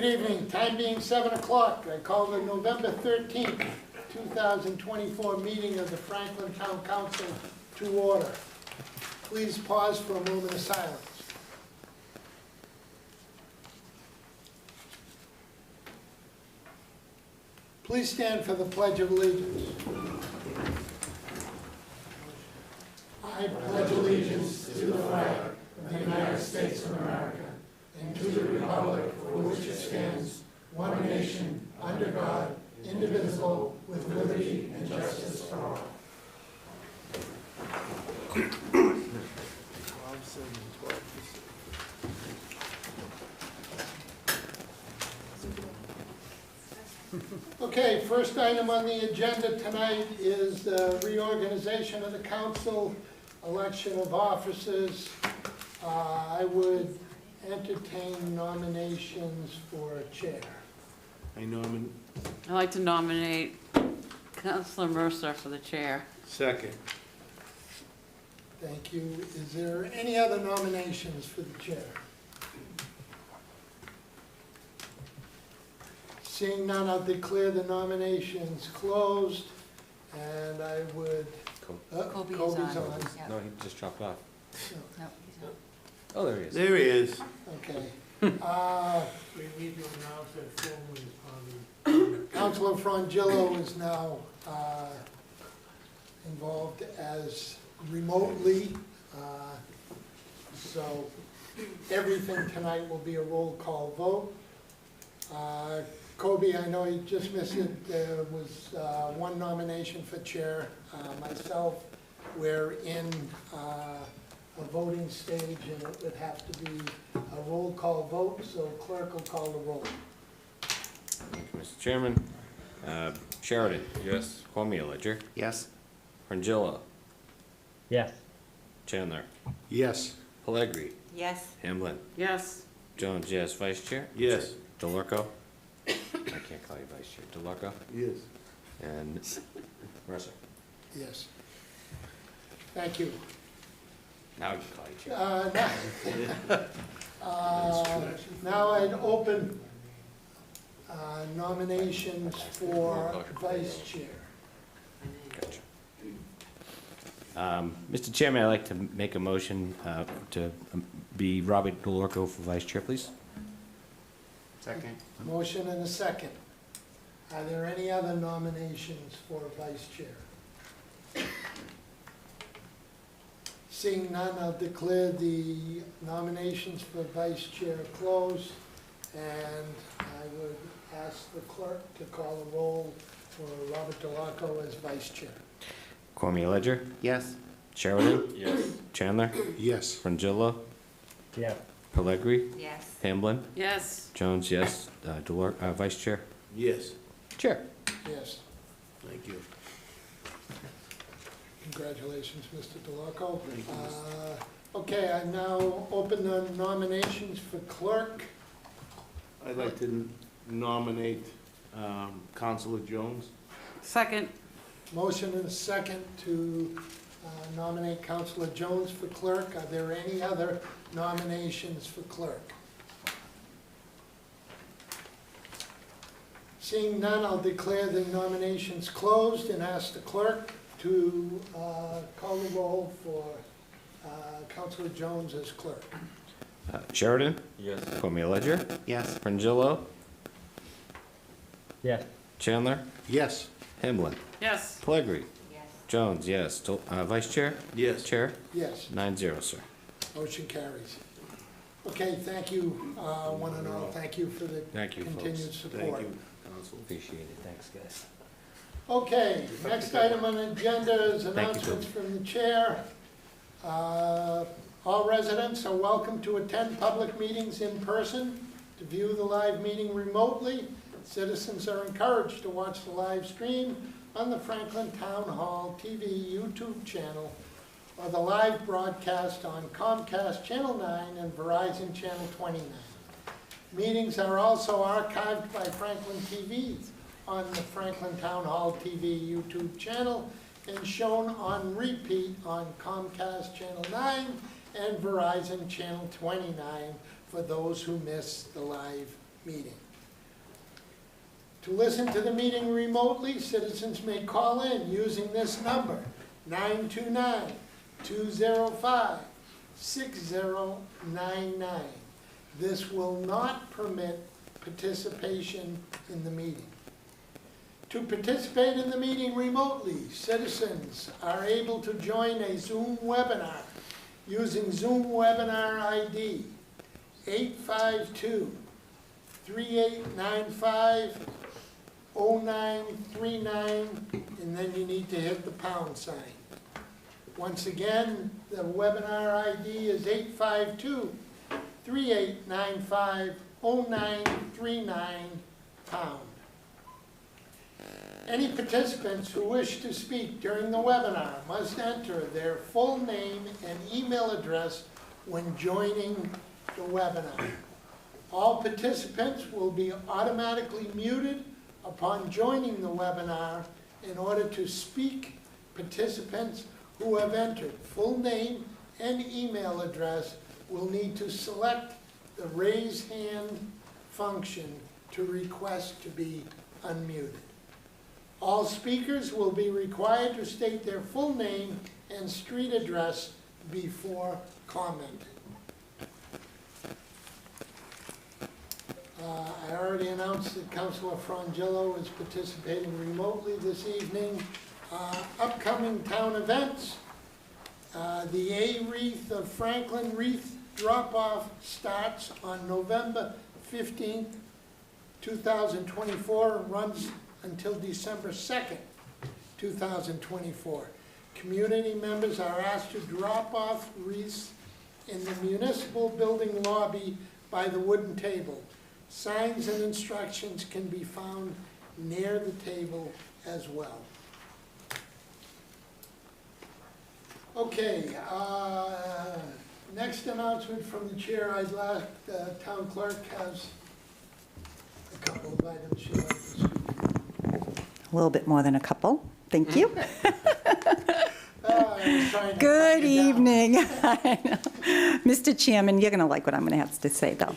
Good evening, time being 7 o'clock, I call the November 13th, 2024 meeting of the Franklin Town Council to order. Please pause for a moment of silence. Please stand for the Pledge of Allegiance. I pledge allegiance to the flag of the United States of America and to the republic for which it stands, one nation, under God, indivisible, with liberty and justice for all. Okay, first item on the agenda tonight is the reorganization of the council, election of officers. I would entertain nominations for chair. I'd like to nominate Councilor Mercer for the chair. Second. Thank you. Is there any other nominations for the chair? Seeing none, I'll declare the nominations closed, and I would... Kobe is Kobe's on. on. Yep. No, he just dropped off. No, he's not. Oh, there he is. There he is. Okay. We need to announce that formally as part of Councilor Frangillo is now involved as remotely, so everything tonight will be a roll call vote. Kobe, I know you just missed it, there was one nomination for chair, myself. We're in a voting stage and it would have to be a roll call vote, so clerk will call the roll. Thank you, Mr. Chairman. Sheridan. Yes. Cormier Ledger. Yes. Frangillo. Yes. Chandler. Yes. Pellegri. Yes. Hamblin. Yes. Jones, yes. Vice Chair? Yes. DeLorco. I can't call you Vice Chair. DeLorco. Yes. And Mercer. Yes. Thank you. Now you can call you Chair. Now I'd open nominations for vice chair. Gotcha. Mr. Chairman, I'd like to make a motion to be Robert DeLorco for Vice Chair, please. Second. Motion and a second. Are there any other nominations for vice chair? Seeing none, I'll declare the nominations for vice chair closed, and I would ask the clerk to call the roll for Robert DeLorco as vice chair. Cormier Ledger. Yes. Sheridan. Yes. Chandler. Yes. Frangillo. Yeah. Pellegri. Yes. Hamblin. Yes. Jones, yes. Vice Chair. Yes. Chair. Yes. Thank you. Congratulations, Mr. DeLorco. Okay, I now open the nominations for clerk. I'd like to nominate Councilor Jones. Second. Motion and a second to nominate Councilor Jones for clerk. Are there any other nominations for clerk? Seeing none, I'll declare the nominations closed and ask the clerk to call the roll for Councilor Jones as clerk. Sheridan. Yes. Cormier Ledger. Yes. Frangillo. Yes. Chandler. Yes. Hamblin. Yes. Pellegri. Yes. Jones, yes. Vice Chair. Yes. Chair. Yes, 9-0, sir. motion carries. Okay, thank you, one and all. Thank you for the Thank you, folks. continued support. Thank you, Council. Appreciate it. Thanks, guys. Okay, next item on the agenda is you, announcements from the chair. All residents are welcome to attend public meetings in person, to view the live meeting remotely. Citizens are encouraged to watch the live stream on the Franklin Town Hall TV YouTube channel or the live broadcast on Comcast Channel 9 and Verizon Channel 29. Meetings are also archived by Franklin TV on the Franklin Town Hall TV YouTube channel and shown on repeat on Comcast Channel 9 and Verizon Channel 29 for those who miss the live meeting. To listen to the meeting remotely, citizens may call in using this number, 929-205-6099. This will not permit participation in the meeting. To participate in the meeting remotely, citizens are able to join a Zoom webinar using Zoom webinar ID 852-3895-0939, and then you need to hit the pound sign. Once again, the webinar ID is 852-3895-0939, pound. Any participants who wish to speak during the webinar must enter their full name and email address when joining the webinar. All participants will be automatically muted upon joining the webinar. In order to speak, participants who have entered full name and email address will need to select the raise hand function to request to be unmuted. All speakers will be required to state their full name and street address before commenting. I already announced that Councilor Frangillo is participating remotely this evening. Upcoming town events, the A-Wreath of Franklin Wreath drop-off starts on November 15th, 2024, and runs until December 2nd, 2024. Community members are asked to drop off wreaths in the municipal building lobby by the wooden table. Signs and instructions can be found near the table as well. Okay, next announcement from the chair. I'd like the town clerk has a couple of items she'd like to speak. A little bit more than a couple. Thank you. I was trying to Good cut you down. evening. I know. Mr. Chairman, you're going to like what I'm going to have to say, though.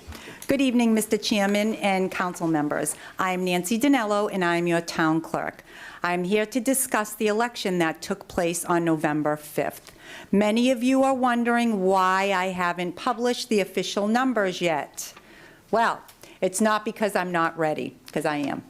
Good evening, Mr. Chairman and council members. I'm Nancy Dinello, and I'm your town clerk. I'm here to discuss the election that took place on November 5th. Many of you are wondering why I haven't published the official numbers yet. Well, it's not because I'm not ready, because I am.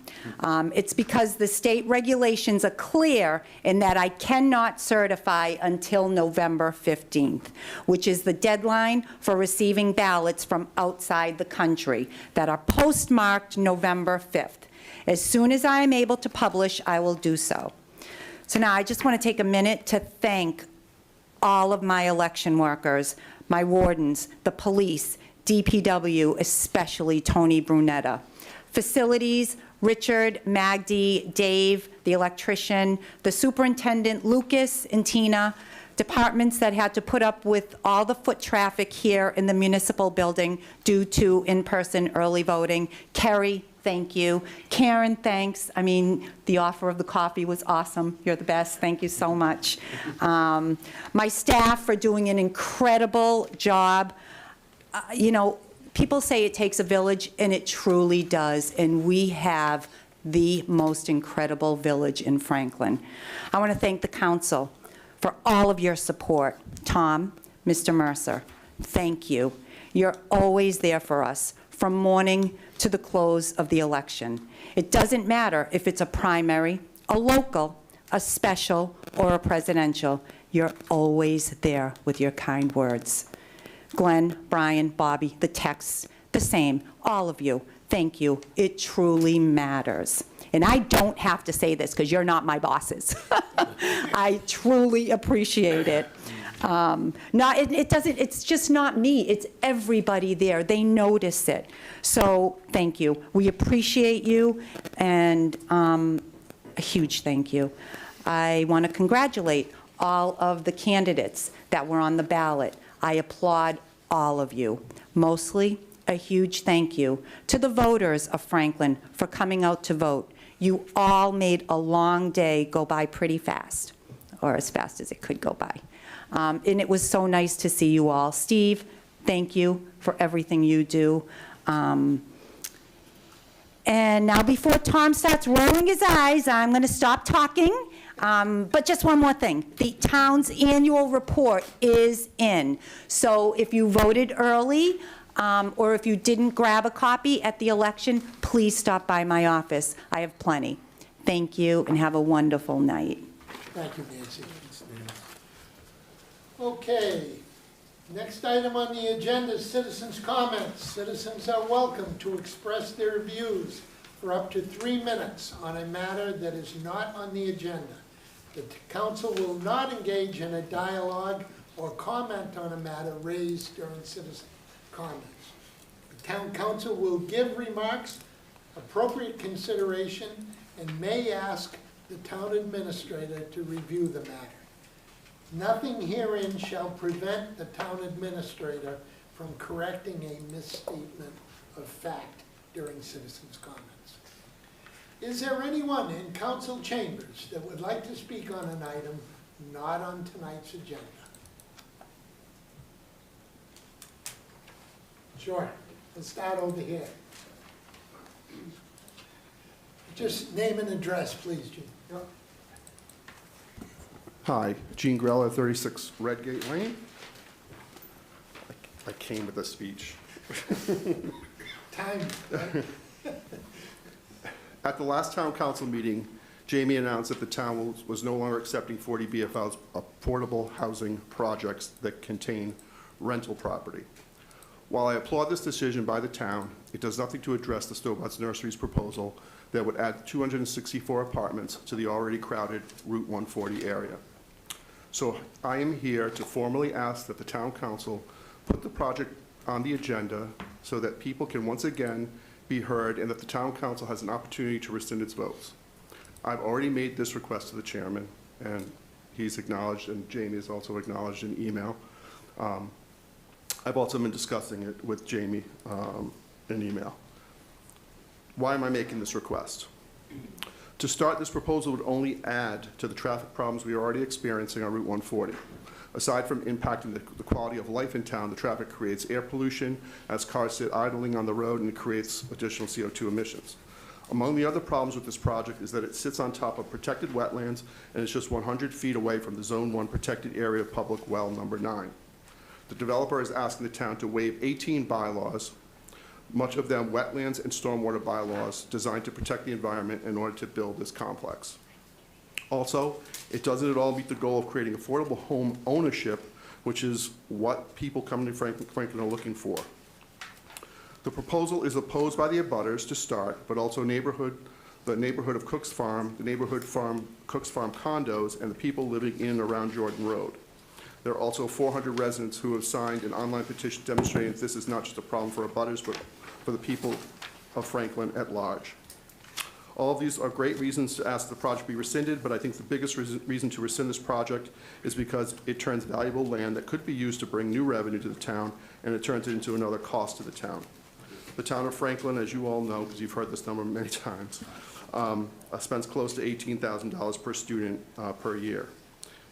It's because the state regulations are clear in that I cannot certify until November 15th, which is the deadline for receiving ballots from outside the country that are postmarked November 5th. As soon as I am able to publish, I will do so. So now I just want to take a minute to thank all of my election workers, my wardens, the police, DPW, especially Tony Brunetta. Facilities, Richard, Magdi, Dave, the electrician, the superintendent, Lucas and Tina, departments that had to put up with all the foot traffic here in the municipal building due to in-person early voting. Kerry, thank you. Karen, thanks. I mean, the offer of the coffee was awesome. You're the best. Thank you so much. My staff for doing an incredible job. You know, people say it takes a village, and it truly does, and we have the most incredible village in Franklin. I want to thank the council for all of your support. Tom, Mr. Mercer, thank you. You're always there for us, from morning to the close of the election. It doesn't matter if it's a primary, a local, a special, or a presidential. You're always there with your kind words. Glenn, Brian, Bobby, the texts, the same, all of you, thank you. It truly matters. And I don't have to say this because you're not my bosses. I truly appreciate it. It's just not me, it's everybody there. They notice it. So thank you. We appreciate you, and a huge thank you. I want to congratulate all of the candidates that were on the ballot. I applaud all of you. Mostly, a huge thank you to the voters of Franklin for coming out to vote. You all made a long day go by pretty fast, or as fast as it could go by. And it was so nice to see you all. Steve, thank you for everything you do. And now before Tom starts rolling his eyes, I'm going to stop talking. But just one more thing. The town's annual report is in. So if you voted early, or if you didn't grab a copy at the election, please stop by my office. I have plenty. Thank you, and have a wonderful night. Thank you, Nancy. Okay, next item on the agenda is citizens' comments. Citizens are welcome to express their views for up to 3 minutes on a matter that is not on the agenda. The council will not engage in a dialogue or comment on a matter raised during citizen comments. The town council will give remarks appropriate consideration and may ask the town administrator to review the matter. Nothing herein shall prevent the town administrator from correcting a misstatement of fact during citizens' comments. Is there anyone in council chambers that would like to speak on an item not on tonight's agenda? Sure, let's start over here. Just name and address, please, Gene. Hi, Gene Grella, 36 Redgate Lane. I came with a speech. Time, right? At the last town council meeting, Jamie announced that the town was no longer accepting 40 BFL's affordable housing projects that contain rental property. While I applaud this decision by the town, it does nothing to address the Stobart Nursery's proposal that would add 264 apartments to the already crowded Route 140 area. So I am here to formally ask that the town council put the project on the agenda so that people can once again be heard and that the town council has an opportunity to rescind its votes. I've already made this request to the chairman, and he's acknowledged, and Jamie has also acknowledged in email. I've also been discussing it with Jamie in email. Why am I making this request? To start, this proposal would only add to the traffic problems we are already experiencing on Route 140. Aside from impacting the quality of life in town, the traffic creates air pollution as cars sit idling on the road, and it creates additional CO2 emissions. Among the other problems with this project is that it sits on top of protected wetlands and is just 100 feet away from the Zone 1 protected area of public well number 9. The developer is asking the town to waive 18 bylaws, much of them wetlands and stormwater bylaws designed to protect the environment in order to build this complex. Also, it doesn't at all meet the goal of creating affordable home ownership, which is what people coming to Franklin are looking for. The proposal is opposed by the abutters to start, but also the neighborhood of Cook's Farm, Cook's Farm condos, and the people living in and around Jordan Road. There are also 400 residents who have signed an online petition demonstrating that this is not just a problem for abutters, but for the people of Franklin at large. All of these are great reasons to ask the project be rescinded, but I think the biggest reason to rescind this project is because it turns valuable land that could be used to bring new revenue to the town, and it turns it into another cost to the town. The town of Franklin, as you all know, because you've heard this number many times, spends close to $18,000 per student per year.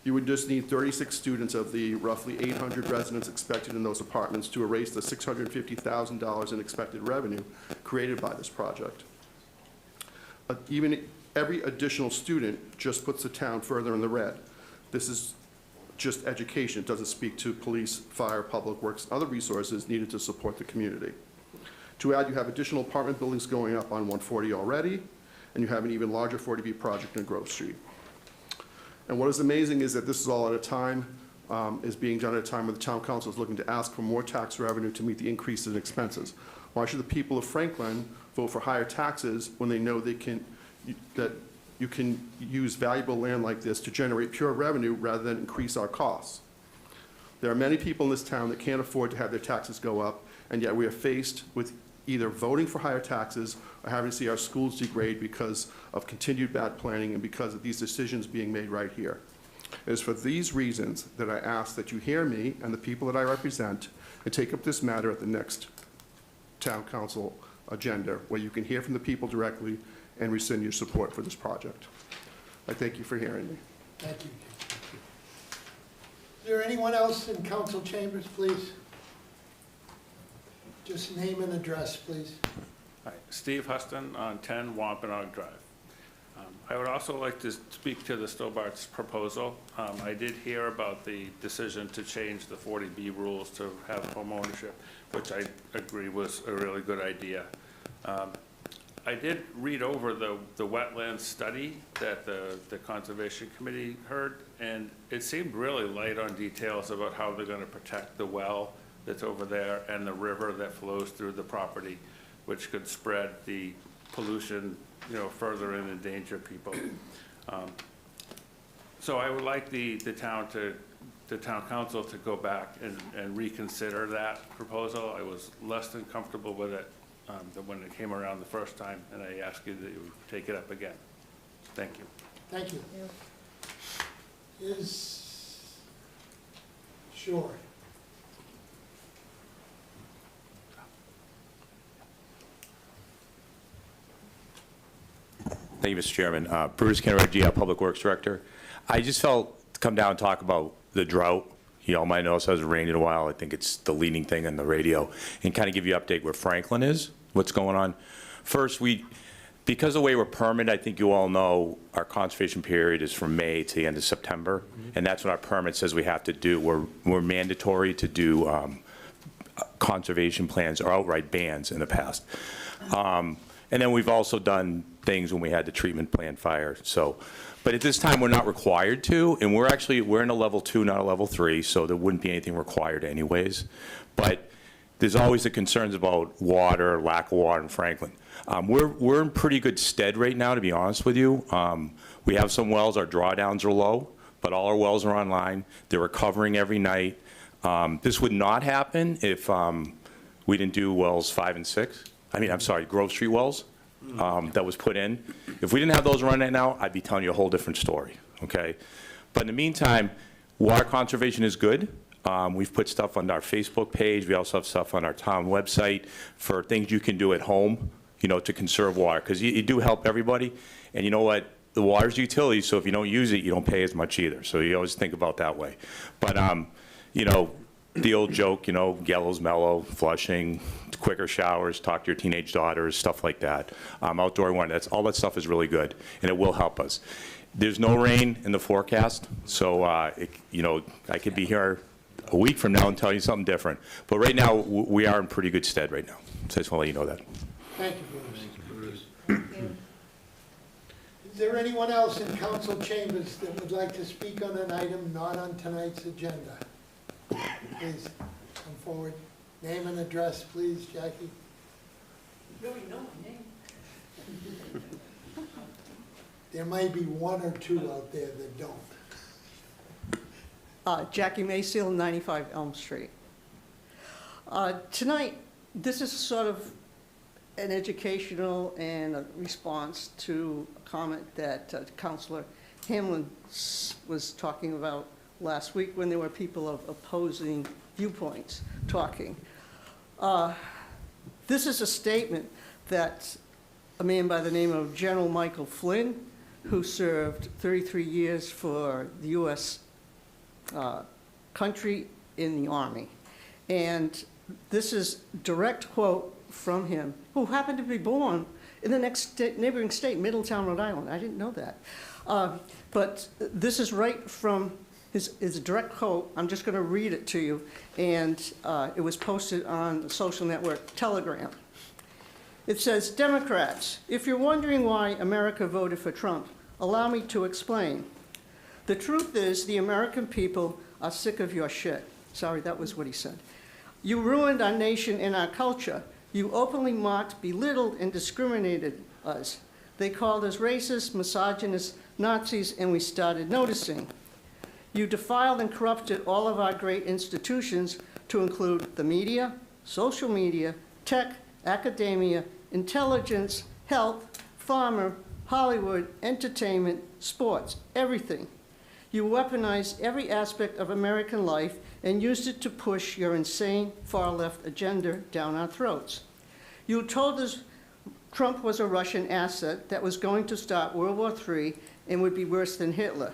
You would just need 36 students of the roughly 800 residents expected in those apartments to erase the $650,000 in expected revenue created by this project. Even every additional student just puts the town further in the red. This is just education. It doesn't speak to police, fire, public works, other resources needed to support the community. To add, you have additional apartment buildings going up on 140 already, and you have an even larger 40B project in Grove Street. And what is amazing is that this is all at a time, is being done at a time when the town council is looking to ask for more tax revenue to meet the increases in expenses. Why should the people of Franklin vote for higher taxes when they know that you can use valuable land like this to generate pure revenue rather than increase our costs? There are many people in this town that can't afford to have their taxes go up, and yet we are faced with either voting for higher taxes or having to see our schools degrade because of continued bad planning and because of these decisions being made right here. It is for these reasons that I ask that you hear me and the people that I represent and take up this matter at the next town council agenda, where you can hear from the people directly and rescind your support for this project. I thank you for hearing me. Thank you. Is there anyone else in council chambers, please? Just name and address, please. Hi, Steve Huston on 10 Wampanoag Drive. I would also like to speak to the Stobart's proposal. I did hear about the decision to change the 40B rules to have home ownership, which I agree was a really good idea. I did read over the wetlands study that the Conservation Committee heard, and it seemed really light on details about how they're going to protect the well that's over there and the river that flows through the property, which could spread the pollution, further and endanger people. So I would like the town council to go back and reconsider that proposal. I was less than comfortable with it than when it came around the first time, and I ask you that you take it up again. Thank you. Thank you. Sure. Thank you, Mr. Chairman. Bruce Kennergy, Public Works Director. I just felt to come down and talk about the drought. You all might notice it hasn't rained in a while. I think it's the leading thing on the radio. And kind of give you an update where Franklin is, what's going on. First, because of the way we're permitted, I think you all know our conservation period is from May to the end of September. And that's what our permit says we have to do. We're mandatory to do conservation plans or outright bans in the past. And then we've also done things when we had the treatment plant fire. But at this time, we're not required to, and we're in a level 2, not a level 3, so there wouldn't be anything required anyways. But there's always the concerns about water, lack of water in Franklin. We're in pretty good stead right now, to be honest with you. We have some wells, our drawdowns are low, but all our wells are online. They're recovering every night. This would not happen if we didn't do wells 5 and 6. Grove Street wells that was put in. If we didn't have those running right now, I'd be telling you a whole different story, okay? But in the meantime, water conservation is good. We've put stuff on our Facebook page. We also have stuff on our town website for things you can do at home, to conserve water, because you do help everybody. And you know what? The water's a utility, so if you don't use it, you don't pay as much either. So you always think about that way. But, the old joke, yellow's mellow, flushing, quicker showers, talk to your teenage daughters, stuff like that. Outdoor one, all that stuff is really good, and it will help us. There's no rain in the forecast, so, I could be here a week from now and tell you something different. But right now, we are in pretty good stead right now. So I just want to let you know that. Thank you, Bruce. Is there anyone else in council chambers that would like to speak on an item not on tonight's agenda? Please come forward. Name and address, please, Jackie. You already know my name. There may be one or two out there that don't. Jackie Mayseal, 95 Elm Street. Tonight, this is sort of an educational and a response to a comment that Councilor Hamlin was talking about last week when there were people of opposing viewpoints talking. This is a statement that a man by the name of General Michael Flynn, who served 33 years for the U.S. Country in the Army. And this is direct quote from him, who happened to be born in the next neighboring state, Middletown, Rhode Island. I didn't know that. But this is right from his direct quote. I'm just going to read it to you. And it was posted on the social network Telegram. It says, Democrats, if you're wondering why America voted for Trump, allow me to explain. The truth is the American people are sick of your shit. Sorry, that was what he said. You ruined our nation and our culture. You openly mocked, belittled, and discriminated us. They called us racist, misogynist, Nazis, and we started noticing. You defiled and corrupted all of our great institutions to include the media, social media, tech, academia, intelligence, health, farmer, Hollywood, entertainment, sports, everything. You weaponized every aspect of American life and used it to push your insane far-left agenda down our throats. You told us Trump was a Russian asset that was going to start World War III and would be worse than Hitler.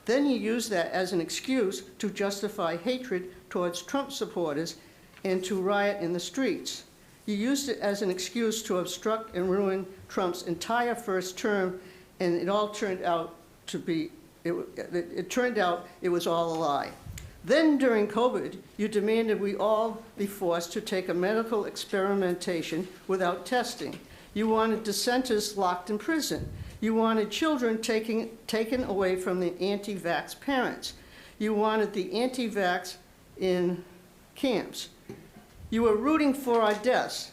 Then you used that as an excuse to justify hatred towards Trump supporters and to riot in the streets. You used it as an excuse to obstruct and ruin Trump's entire first term, and it all turned out to be, it turned out it was all a lie. Then during COVID, you demanded we all be forced to take a medical experimentation without testing. You wanted dissenters locked in prison. You wanted children taken away from the anti-vax parents. You wanted the anti-vax in camps. You were rooting for our deaths.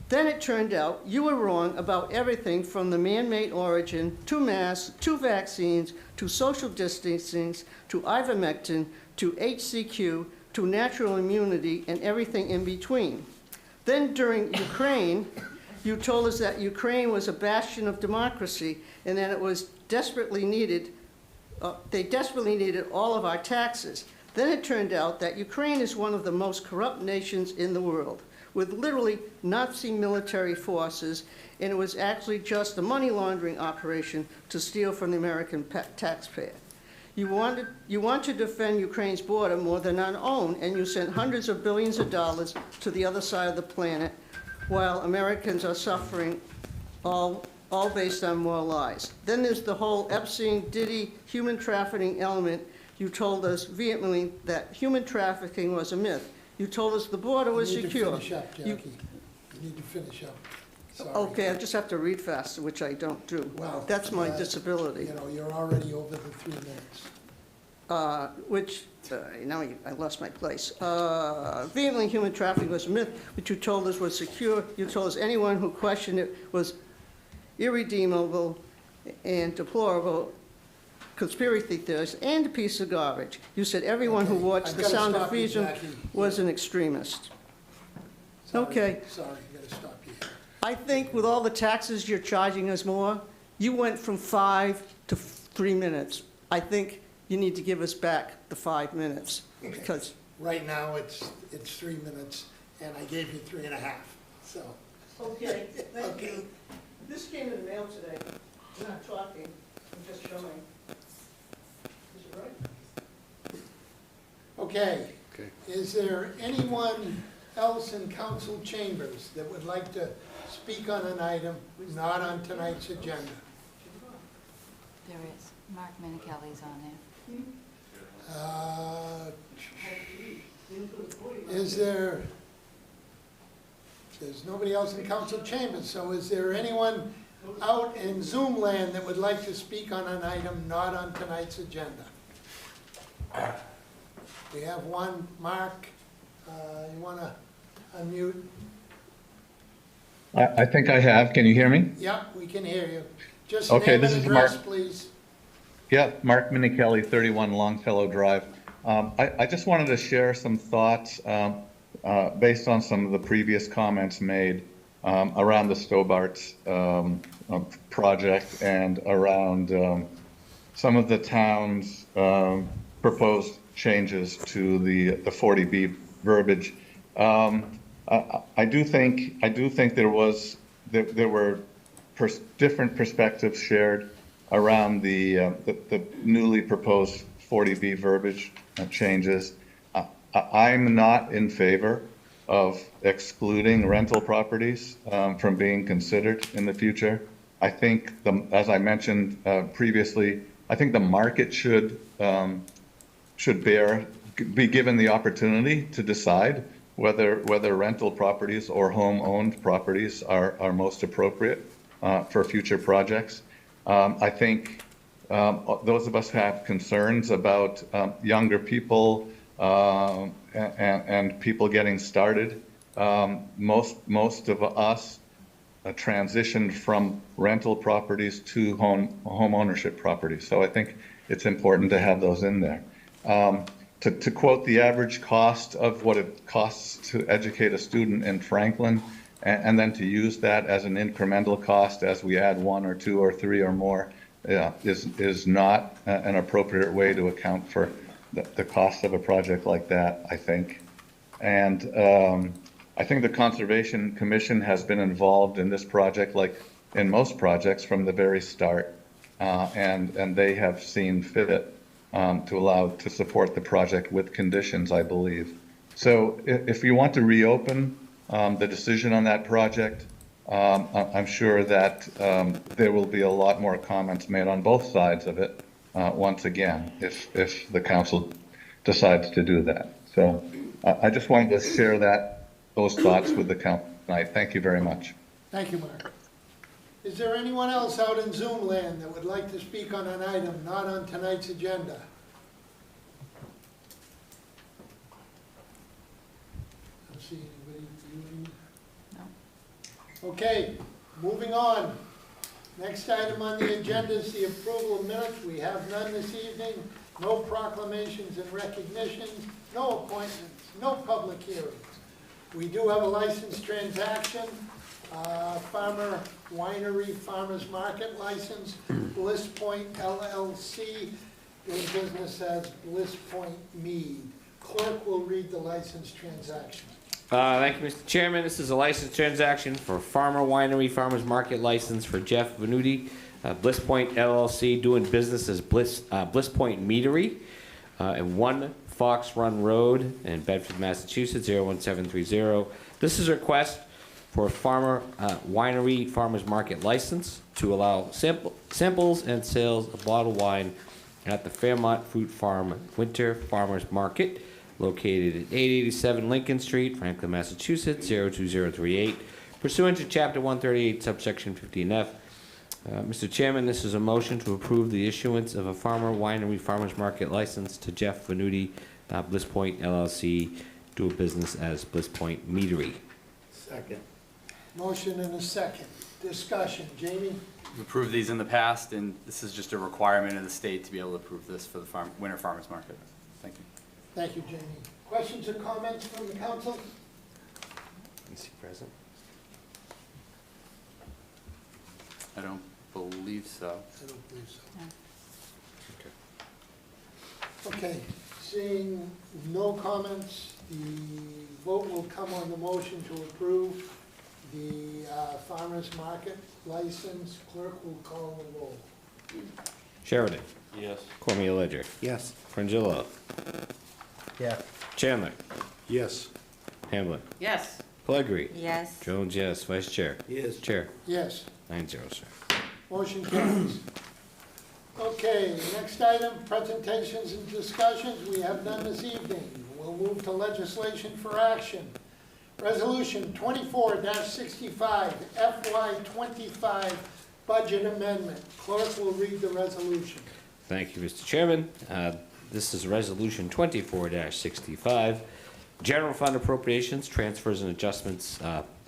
Then it turned out you were wrong about everything from the man-made origin, to masks, to vaccines, to social distancing, to ivermectin, to HCQ, to natural immunity, and everything in between. Then during Ukraine, you told us that Ukraine was a bastion of democracy and that it was desperately needed, they desperately needed all of our taxes. Then it turned out that Ukraine is one of the most corrupt nations in the world, with literally Nazi military forces, and it was actually just a money laundering operation to steal from the American taxpayer. You want to defend Ukraine's border more than our own, and you sent hundreds of billions of dollars to the other side of the planet, while Americans are suffering, all based on more lies. Then there's the whole Epstein, Diddy, human trafficking element. You told us vehemently that human trafficking was a myth. You told us the border was secure. You need to finish up, Jackie. You need to finish up. Sorry. Okay, I just have to read faster, which I don't do. Well, That's my disability. You know, you're already over the 3 minutes. Now I lost my place. Vehemently, human trafficking was a myth, which you told us was secure. You told us anyone who questioned it was irredeemable and deplorable conspiracy theorist and a piece of garbage. You said everyone who Okay, watched I've The gotta Sound of stop you, Freedom Jackie. was an extremist. Sorry, Okay. Sorry, I gotta stop you. I think with all the taxes you're charging us more, you went from 5 to 3 minutes. I think you need to give us back the 5 minutes, because Right now, it's 3 minutes, and I gave you 3.5, so. Okay, thank Okay. you. This came in the mail today. I'm not talking, I'm just showing. Is it right? Okay. Okay. Is there anyone else in council chambers that would like to speak on an item not on tonight's agenda? There is. Mark Minichelli's on there. Is there, there's nobody else in council chambers, so is there anyone out in Zoom land that would like to speak on an item not on tonight's agenda? We have one. Mark, you want to unmute? I think I have. Can you hear me? Yeah, we can hear you. Just Okay, name this and is address, Mark. please. Yeah, Mark Minichelli, 31 Longfellow Drive. I just wanted to share some thoughts based on some of the previous comments made around the Stobarts project and around some of the town's proposed changes to the 40B verbiage. I do think there were different perspectives shared around the newly proposed 40B verbiage changes. I'm not in favor of excluding rental properties from being considered in the future. I think, as I mentioned previously, I think the market should be given the opportunity to decide whether rental properties or home-owned properties are most appropriate for future projects. I think those of us who have concerns about younger people and people getting started. Most of us transitioned from rental properties to home ownership properties. So I think it's important to have those in there. To quote the average cost of what it costs to educate a student in Franklin, and then to use that as an incremental cost as we add 1 or 2 or 3 or more, is not an appropriate way to account for the cost of a project like that, I think. And I think the Conservation Commission has been involved in this project, like in most projects, from the very start, and they have seen fit to support the project with conditions, I believe. So if you want to reopen the decision on that project. I'm sure that there will be a lot more comments made on both sides of it once again, if the council decides to do that. So I just wanted to share those thoughts with the council tonight. Thank you very much. Thank you, Mark. Is there anyone else out in Zoom land that would like to speak on an item not on tonight's agenda? I don't see anybody viewing. No. Okay, moving on. Next item on the agenda is the approval of minutes. We have none this evening. No proclamations and recognitions, no appointments, no public hearings. We do have a license transaction, Farmer Winery Farmers Market License, Bliss Point LLC, doing business as Bliss Point Mead. Clerk will read the license transaction. Thank you, Mr. Chairman. This is a license transaction for Farmer Winery Farmers Market License for Jeff Venuti, Bliss Point LLC, doing business as Bliss Point Meadery, at 1 Fox Run Road in Bedford, Massachusetts, 01730. This is a request for a Farmer Winery Farmers Market License to allow samples and sales of bottled wine at the Fairmont Fruit Farm Winter Farmers Market, located at 887 Lincoln Street, Franklin, Massachusetts, 02038, pursuant to Chapter 138, subsection 15F. Mr. Chairman, this is a motion to approve the issuance of a Farmer Winery Farmers Market license to Jeff Venuti, Bliss Point LLC, do business as Bliss Point Meadery. Second. Motion and a second. Discussion. Jamie? We've approved these in the past, and this is just a requirement of the state to be able to approve this for the Winter Farmers Market. Thank you. Thank you, Jamie. Questions or comments from the council? Is he present? I don't believe so. I don't believe so. Okay, seeing no comments, the vote will come on the motion to approve the farmer's market license. Clerk will call the roll. Sheridan. Yes. Cormier Ledger. Yes. Frangillo. Yes. Chandler. Yes. Hamblin. Yes. Pellegrini. Yes. Jones, yes. Vice Chair. Yes. Chair. Yes, 9-0, sir. motion carries. Okay, next item, presentations and discussions. We have none this evening. We'll move to legislation for action. Resolution 24-65, FY25 budget amendment. Clerk will read the resolution. Thank you, Mr. Chairman. This is Resolution 24-65, General Fund Appropriations, Transfers and Adjustments,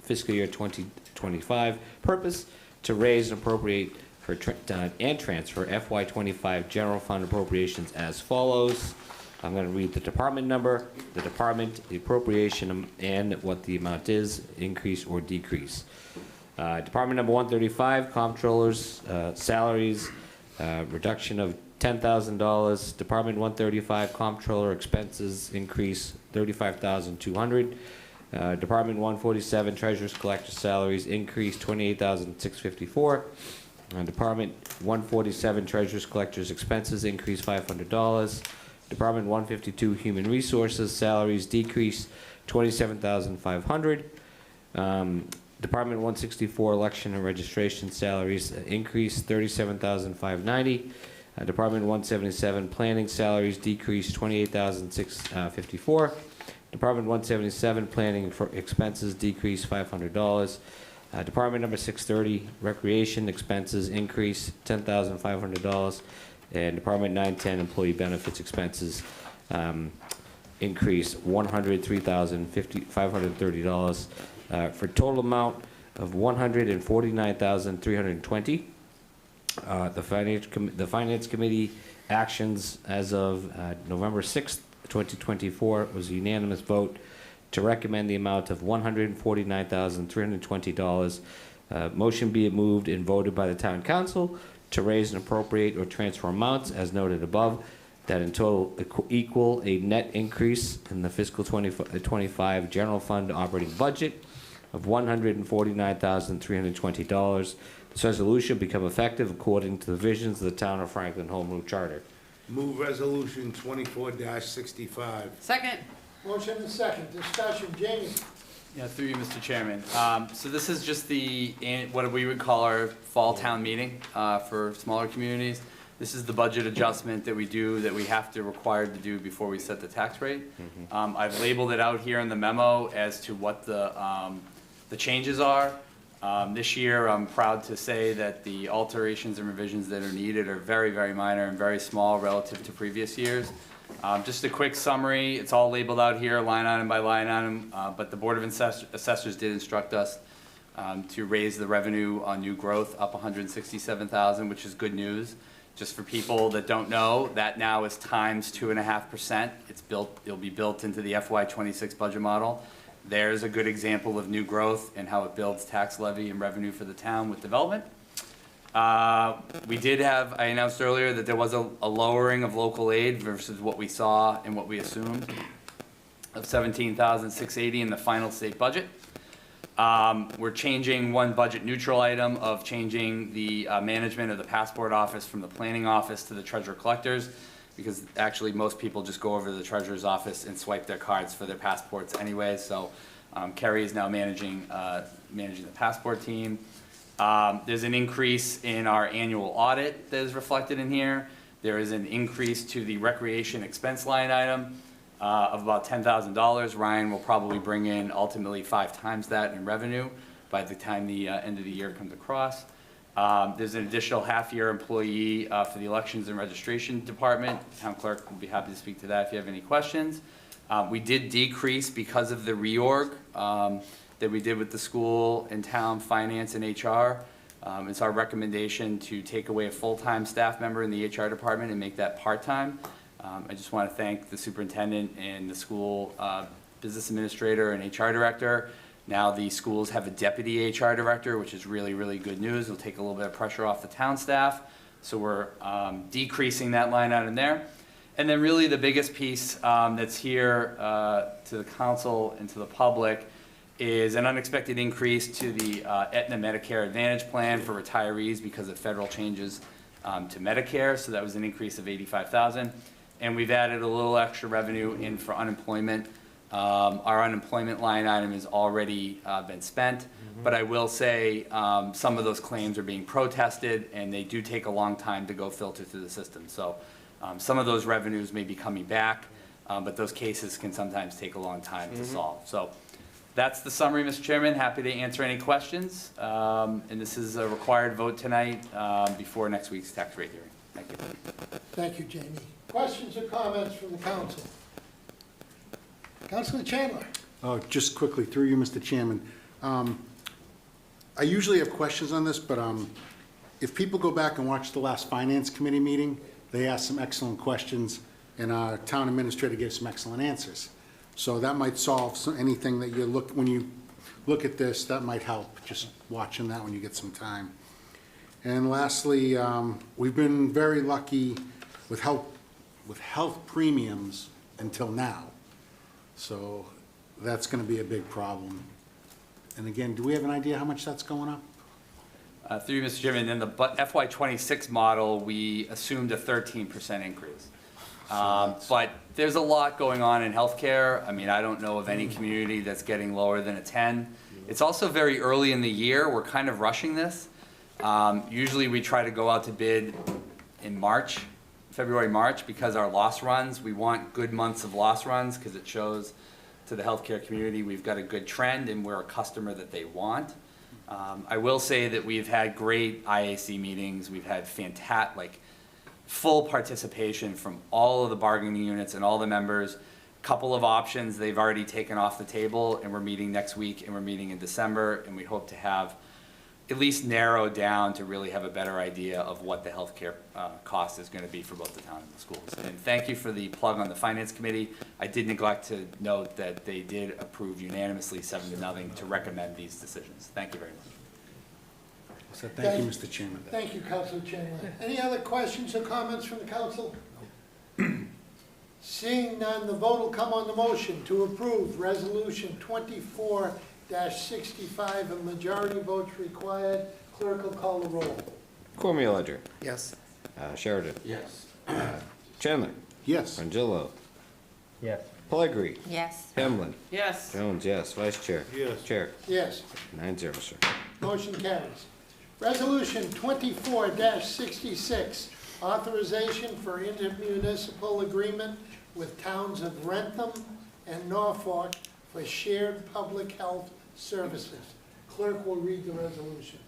Fiscal Year 2025. Purpose, to raise and appropriate for and transfer FY25 General Fund Appropriations as follows. I'm going to read the department number, the department, the appropriation, and what the amount is, increase or decrease. Department number 135, comptrollers, salaries, reduction of $10,000. Department 135, comptroller expenses, increase $35,200. Department 147, treasurer's collector salaries, increase $28,654. Department 147, treasurer's collector's expenses, increase $500. Department 152, human resources salaries, decrease $27,500. Department 164, election and registration salaries, increase $37,590. Department 177, planning salaries, decrease $28,654. Department 177, planning for expenses, decrease $500. Department number 630, recreation expenses, increase $10,500. And Department 910, employee benefits expenses, increase $103,530, for a total amount of $149,320. The Finance Committee actions as of November 6th, 2024 was a unanimous vote to recommend the amount of $149,320. Motion be it moved and voted by the Town Council to raise and appropriate or transfer amounts as noted above, that in total equal a net increase in the fiscal 25 general fund operating budget of $149,320. This resolution become effective according to the visions of the Town of Franklin Home Rule Charter. Move resolution 24-65. Second. Motion and second. Discussion. Jamie? Yeah, through you, Mr. Chairman. So this is just what we would call our fall town meeting for smaller communities. This is the budget adjustment that we do, that we have to required to do before we set the tax rate. I've labeled it out here in the memo as to what the changes are. This year, I'm proud to say that the alterations and revisions that are needed are very, very minor and very small relative to previous years. Just a quick summary, it's all labeled out here, line item by line item, but the Board of Assessors did instruct us to raise the revenue on new growth up $167,000, which is good news. Just for people that don't know, that now is times 2.5%. It'll be built into the FY26 budget model. There's a good example of new growth and how it builds tax levy and revenue for the town with development. We did have, I announced earlier that there was a lowering of local aid versus what we saw and what we assumed of $17,680 in the final state budget. We're changing one budget neutral item of changing the management of the passport office from the planning office to the treasurer collectors, because actually most people just go over to the treasurer's office and swipe their cards for their passports anyway. So Kerry is now managing the passport team. There's an increase in our annual audit that is reflected in here. There is an increase to the recreation expense line item of about $10,000. Ryan will probably bring in ultimately 5 times that in revenue by the time the end of the year comes across. There's an additional half-year employee for the elections and registration department. Town clerk will be happy to speak to that if you have any questions. We did decrease because of the reorg that we did with the school and town finance and HR. It's our recommendation to take away a full-time staff member in the HR department and make that part-time. I just want to thank the superintendent and the school business administrator and HR director. Now the schools have a deputy HR director, which is really, really good news. It'll take a little bit of pressure off the town staff. So we're decreasing that line item there. And then really the biggest piece that's here to the council and to the public is an unexpected increase to the Aetna Medicare Advantage plan for retirees because of federal changes to Medicare. So that was an increase of $85,000. And we've added a little extra revenue in for unemployment. Our unemployment line item has already been spent, but I will say some of those claims are being protested and they do take a long time to go filter through the system. So some of those revenues may be coming back, but those cases can sometimes take a long time to solve. So that's the summary, Mr. Chairman. Happy to answer any questions. And this is a required vote tonight before next week's tax rate hearing. Thank you. Thank you, Jamie. Questions or comments from the council? Councilor Chandler. Just quickly, through you, Mr. Chairman. I usually have questions on this, but if people go back and watch the last Finance Committee meeting, they asked some excellent questions, and our town administrator gave some excellent answers. So that might solve anything that you look, when you look at this, that might help, just watching that when you get some time. And lastly, we've been very lucky with health premiums until now. So that's going to be a big problem. And again, do we have an idea how much that's going up? Through you, Mr. Chairman, in the FY26 model, we assumed a 13% increase. But there's a lot going on in healthcare. I mean, I don't know of any community that's getting lower than a 10. It's also very early in the year. We're kind of rushing this. Usually we try to go out to bid in March, February, March, because our loss runs, we want good months of loss runs because it shows to the healthcare community we've got a good trend and we're a customer that they want. I will say that we've had great IAC meetings. We've had fantastic, full participation from all of the bargaining units and all the members. Couple of options they've already taken off the table, and we're meeting next week and we're meeting in December, and we hope to have at least narrowed down to really have a better idea of what the healthcare cost is going to be for both the town and the schools. And thank you for the plug on the Finance Committee. I did neglect to note that they did approve unanimously 7-0 to recommend these decisions. Thank you very much. So thank you, Mr. Chairman. Thank you, Councilor Chandler. Any other questions or comments from the council? Seeing none, the vote will come on the motion to approve Resolution 24-65. A majority votes required. Clerk will call the roll. Cormier Ledger. Yes. Sheridan. Yes. Chandler. Yes. Frangillo. Yes. Pellegrini. Yes. Hamblin. Yes. Jones, yes. Vice Chair. Yes. Chair. Yes. 9-0, sir. Motion carries. Resolution 24-66, authorization for intermunicipal agreement with towns of Rentham and Norfolk for shared public health services. Clerk will read the resolution.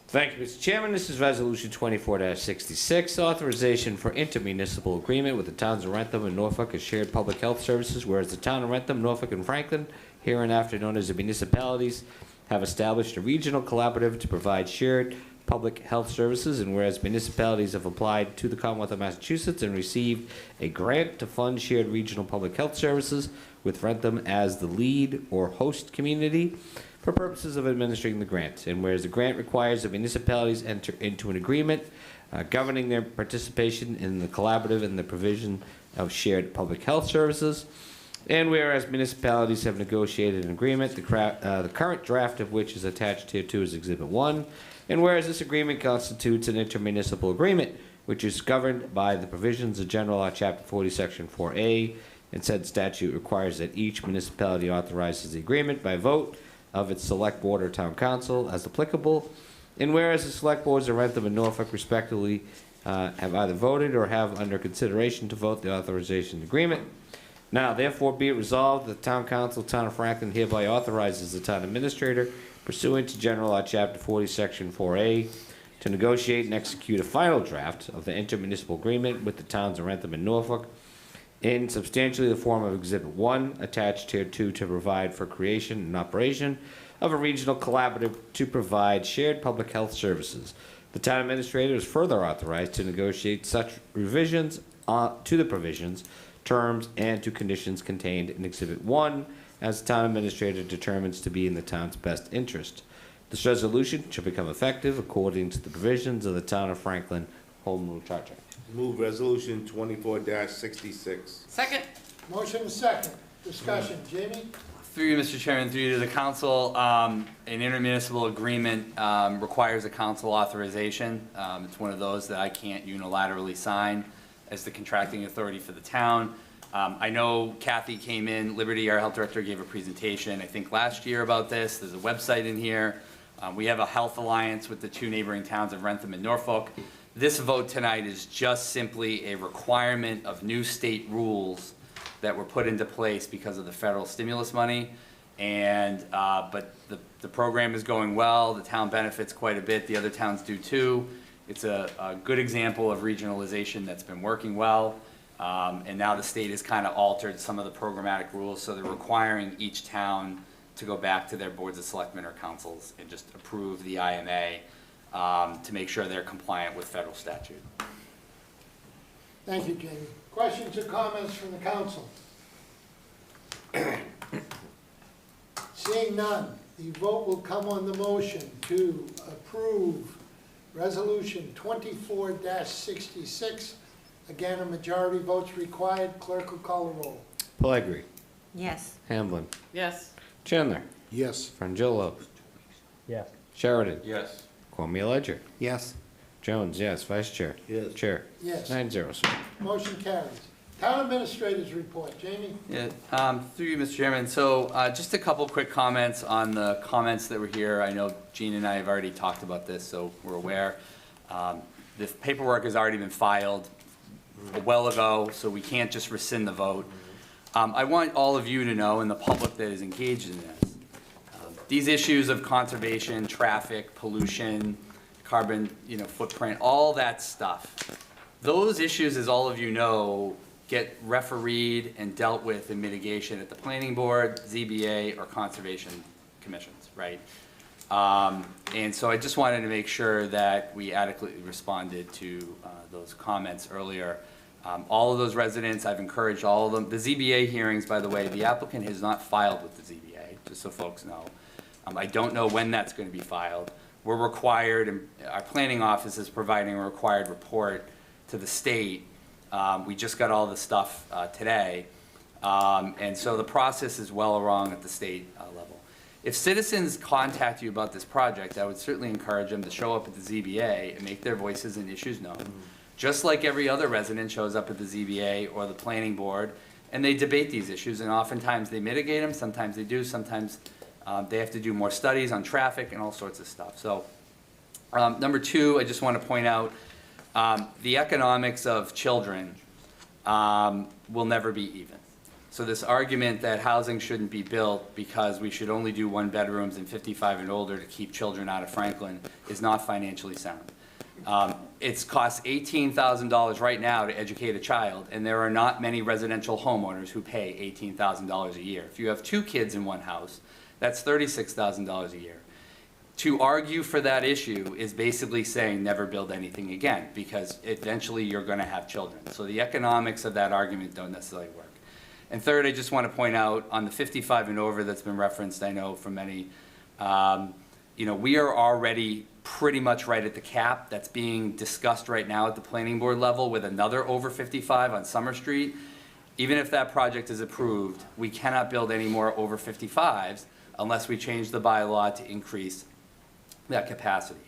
Thank you, Mr. Chairman. This is Resolution 24-66, authorization for intermunicipal agreement with the towns of Rentham and Norfolk as shared public health services, whereas the town of Rentham, Norfolk, and Franklin, hereinafter known as the municipalities, have established a regional collaborative to provide shared public health services, and whereas municipalities have applied to the Commonwealth of Massachusetts and received a grant to fund shared regional public health services with Rentham as the lead or host community for purposes of administering the grant, and whereas the grant requires that municipalities enter into an agreement governing their participation in the collaborative and the provision of shared public health services, and whereas municipalities have negotiated an agreement, the current draft of which is attached here to as Exhibit 1, and whereas this agreement constitutes an intermunicipal agreement, which is governed by the provisions of General Law, Chapter 40, Section 4A, and said statute requires that each municipality authorizes the agreement by vote of its select board or town council as applicable, and whereas the select boards of Rentham and Norfolk respectively have either voted or have under consideration to vote the authorization agreement. Now, therefore, be it resolved that the Town Council, Town of Franklin hereby authorizes the Town Administrator pursuant to General Law, Chapter 40, Section 4A, to negotiate and execute a final draft of the intermunicipal agreement with the towns of Rentham and Norfolk in substantially the form of Exhibit 1, attached hereto, to provide for creation and operation of a regional collaborative to provide shared public health services. The Town Administrator is further authorized to negotiate such revisions to the provisions, terms, and to conditions contained in Exhibit 1 as the Town Administrator determines to be in the town's best interest. This resolution shall become effective according to the provisions of the Town of Franklin Home Rule Charter. Move resolution 24-66. Second. Motion is second. Discussion. Jamie? Through you, Mr. Chairman, through you to the council, an intermunicipal agreement requires a council authorization. It's one of those that I can't unilaterally sign as the contracting authority for the town. I know Kathy came in, Liberty, our health director, gave a presentation, I think last year about this. There's a website in here. We have a health alliance with the two neighboring towns of Rentham and Norfolk. This vote tonight is just simply a requirement of new state rules that were put into place because of the federal stimulus money. And, but the program is going well. The town benefits quite a bit. The other towns do too. It's a good example of regionalization that's been working well. And now the state has kind of altered some of the programmatic rules, so they're requiring each town to go back to their boards of selectmen or councils and just approve the IMA to make sure they're compliant with federal statute. Thank you, Jamie. Questions or comments from the council? Seeing none, the vote will come on the motion to approve Resolution 24-66. Again, a majority votes required. Clerk will call the roll. Pellegrini. Yes. Hamblin. Yes. Chandler. Yes. Frangillo. Yes. Sheridan. Yes. Cormier Ledger. Yes. Jones, yes. Vice Chair. Yes. Chair. Yes. 9-0, sir. Motion carries. Town Administrator's report. Jamie? Yeah, through you, Mr. Chairman. So just a couple quick comments on the comments that were here. I know Gene and I have already talked about this, so we're aware. The paperwork has already been filed a while ago, so we can't just rescind the vote. I want all of you to know, and the public that is engaged in this, these issues of conservation, traffic, pollution, carbon, footprint, all that stuff. Those issues, as all of you know, get refereed and dealt with in mitigation at the planning board, ZBA, or conservation commissions, right? And so I just wanted to make sure that we adequately responded to those comments earlier. All of those residents, I've encouraged all of them. The ZBA hearings, by the way, the applicant has not filed with the ZBA, just so folks know. I don't know when that's going to be filed. We're required, and our planning office is providing a required report to the state. We just got all the stuff today. And so the process is well along at the state level. If citizens contact you about this project, I would certainly encourage them to show up at the ZBA and make their voices and issues known. Just like every other resident shows up at the ZBA or the planning board and they debate these issues, and oftentimes they mitigate them, sometimes they do, sometimes they have to do more studies on traffic and all sorts of stuff. So, number two, I just want to point out, the economics of children will never be even. So this argument that housing shouldn't be built because we should only do 1 bedrooms and 55 and older to keep children out of Franklin is not financially sound. It's costs $18,000 right now to educate a child, and there are not many residential homeowners who pay $18,000 a year. If you have 2 kids in one house, that's $36,000 a year. To argue for that issue is basically saying never build anything again, because eventually you're going to have children. So the economics of that argument don't necessarily work. And third, I just want to point out on the 55 and over that's been referenced, I know from many, we are already pretty much right at the cap that's being discussed right now at the planning board level with another over 55 on Summer Street. Even if that project is approved, we cannot build any more over 55s unless we change the bylaw to increase that capacity.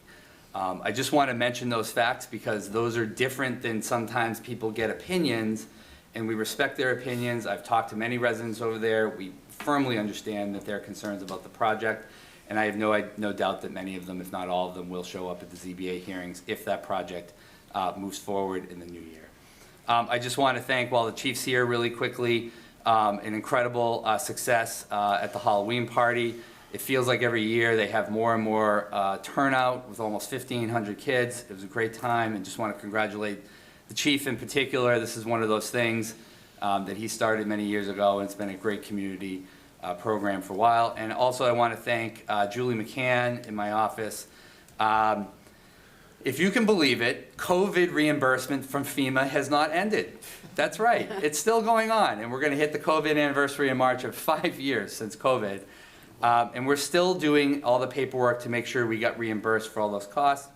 I just want to mention those facts because those are different than sometimes people get opinions, and we respect their opinions. I've talked to many residents over there. We firmly understand that there are concerns about the project, and I have no doubt that many of them, if not all of them, will show up at the ZBA hearings if that project moves forward in the new year. I just want to thank, while the chief's here really quickly, an incredible success at the Halloween party. It feels like every year they have more and more turnout with almost 1,500 kids. It was a great time, and just want to congratulate the chief in particular. This is one of those things that he started many years ago, and it's been a great community program for a while. And also I want to thank Julie McCann in my office. If you can believe it, COVID reimbursement from FEMA has not ended. That's right, it's still going on, and we're going to hit the COVID anniversary in March of 5 years since COVID. And we're still doing all the paperwork to make sure we got reimbursed for all those costs.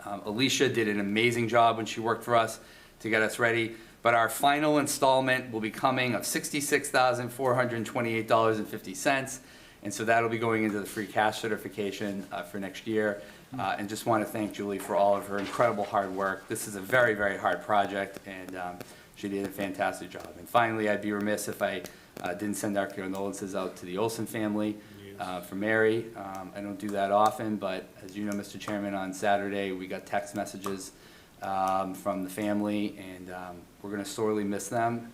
Alicia did an amazing job when she worked for us to get us ready, but our final installment will be coming of $66,428.50, and so that'll be going into the free cash certification for next year. And just want to thank Julie for all of her incredible hard work. This is a very, very hard project, and she did a fantastic job. And finally, I'd be remiss if I didn't send our condolences out to the Olson family for Mary. I don't do that often, but as you know, Mr. Chairman, on Saturday we got text messages from the family, and we're going to sorely miss them.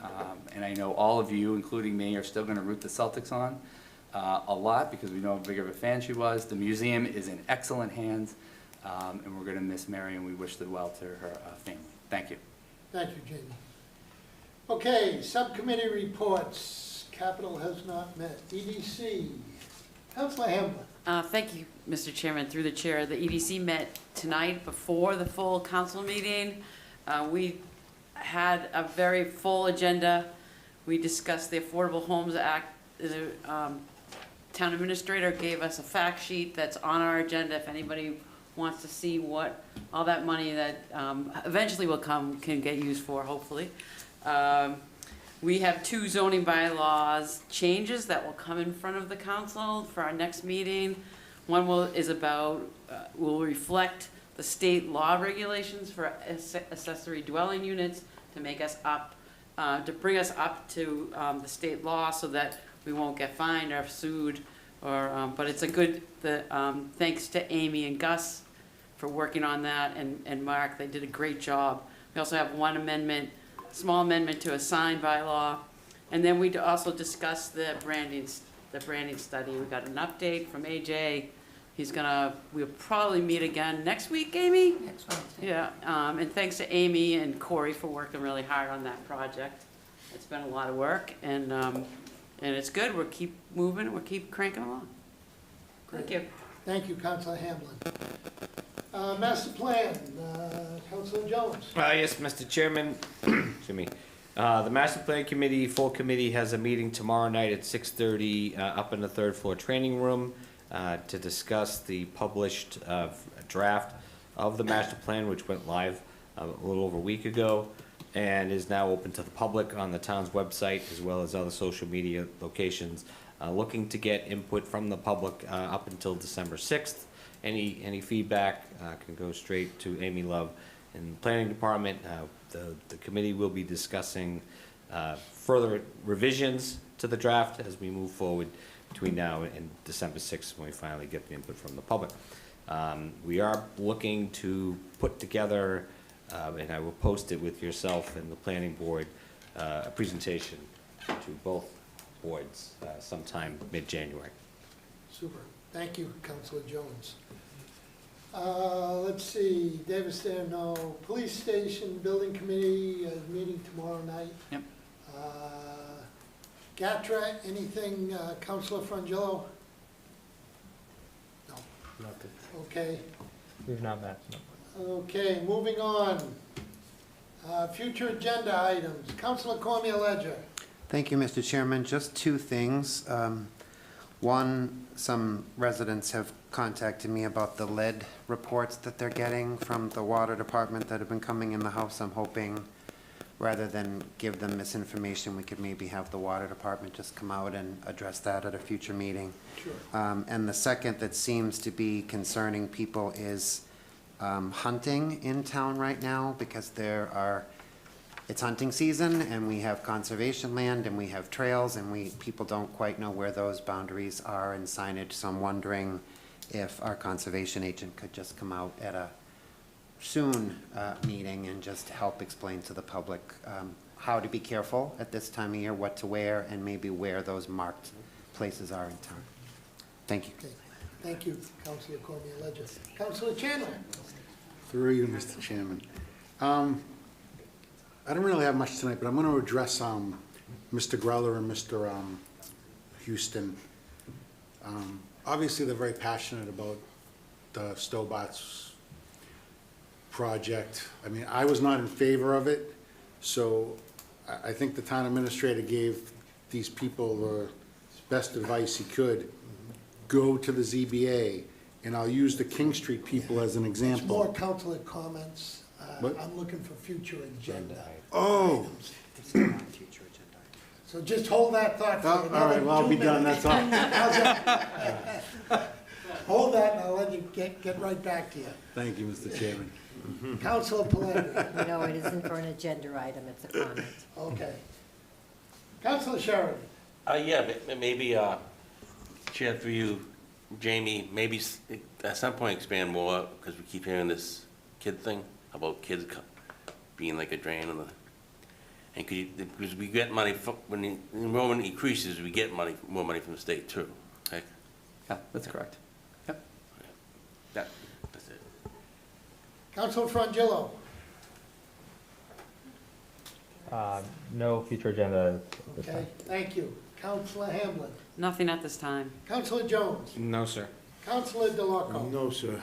And I know all of you, including me, are still going to root the Celtics on a lot because we know how big of a fan she was. The museum is in excellent hands, and we're going to miss Mary, and we wish the well to her family. Thank you. Thank you, Jamie. Okay, subcommittee reports. Capital has not met. EDC. Councilor Hamblin. Thank you, Mr. Chairman. Through the chair, the EDC met tonight before the full council meeting. We had a very full agenda. We discussed the Affordable Homes Act. The town administrator gave us a fact sheet that's on our agenda. If anybody wants to see what all that money that eventually will come can get used for, hopefully. We have 2 zoning bylaws changes that will come in front of the council for our next meeting. One will reflect the state law regulations for accessory dwelling units to make us up, to bring us up to the state law so that we won't get fined or sued. But it's a good, thanks to Amy and Gus for working on that, and Mark, they did a great job. We also have one amendment, small amendment to a sign bylaw, and then we also discussed the branding study. We got an update from AJ. We'll probably meet again next week, Amy? Next Wednesday. Yeah, and thanks to Amy and Corey for working really hard on that project. It's been a lot of work, and it's good. We'll keep moving, we'll keep cranking along. Thank you. Thank you, Councilor Hamblin. Master plan, Councilor Jones. Yes, Mr. Chairman. Excuse me. The Master Plan Committee, full committee, has a meeting tomorrow night at 6:30 up in the 3rd floor training room to discuss the published draft of the master plan, which went live a little over a week ago and is now open to the public on the town's website as well as other social media locations. Looking to get input from the public up until December 6th. Any feedback can go straight to Amy Love in the planning department. The committee will be discussing further revisions to the draft as we move forward between now and December 6th, when we finally get the input from the public. We are looking to put together, and I will post it with yourself and the planning board, a presentation to both boards sometime mid-January. Super. Thank you, Councilor Jones. Let's see, Davis there, no. Police station, building committee, meeting tomorrow night. Yep. GATRA, anything, Councilor Frangillo? No. Nothing. Okay. We've not met. Okay, moving on. Future agenda items. Councilor Cormier Ledger. Thank you, Mr. Chairman. Just two things. One, some residents have contacted me about the lead reports that they're getting from the water department that have been coming in the house. I'm hoping, rather than give them misinformation, we could maybe have the water department just come out and address that at a future meeting. Sure. And the second that seems to be concerning people is hunting in town right now, because it's hunting season, and we have conservation land, and we have trails, and people don't quite know where those boundaries are and signage, so I'm wondering if our conservation agent could just come out at a soon meeting and just help explain to the public how to be careful at this time of year, what to wear, and maybe where those marked places are in town. Thank you. Okay. Thank you, Councilor Cormier Ledger. Councilor Chandler. Through you, Mr. Chairman. I don't really have much tonight, but I'm going to address Mr. Growler and Mr. Houston. Obviously, they're very passionate about the Stobart's project. I mean, I was not in favor of it, so I think the town administrator gave these people the best advice he could. Go to the ZBA, and I'll use the King Street people as an It's example. more councilor comments. What? I'm looking for future agenda. Oh, items. So just hold that thought for all another right, well, I'll be 2 done, minutes. that's all. How's that? Hold that, and I'll let you get right back to you. Thank you, Mr. Chairman. Councilor Pellegrini. No, it isn't for an agenda item, it's a comment. Okay. Councilor Sheridan. Yeah, maybe, Chair, through you, Jamie, maybe at some point expand more, because we keep hearing this kid thing about kids being like a drain on the, and could you, because we get money, when the enrollment increases, we get more money from the state too, okay? Yeah, that's correct. Yep. That's it. Councilor Frangillo. No future agenda. Okay, thank you. Councilor Hamlin. Nothing at this time. Councilor Jones. No, sir. Councilor DeLarco. No, sir.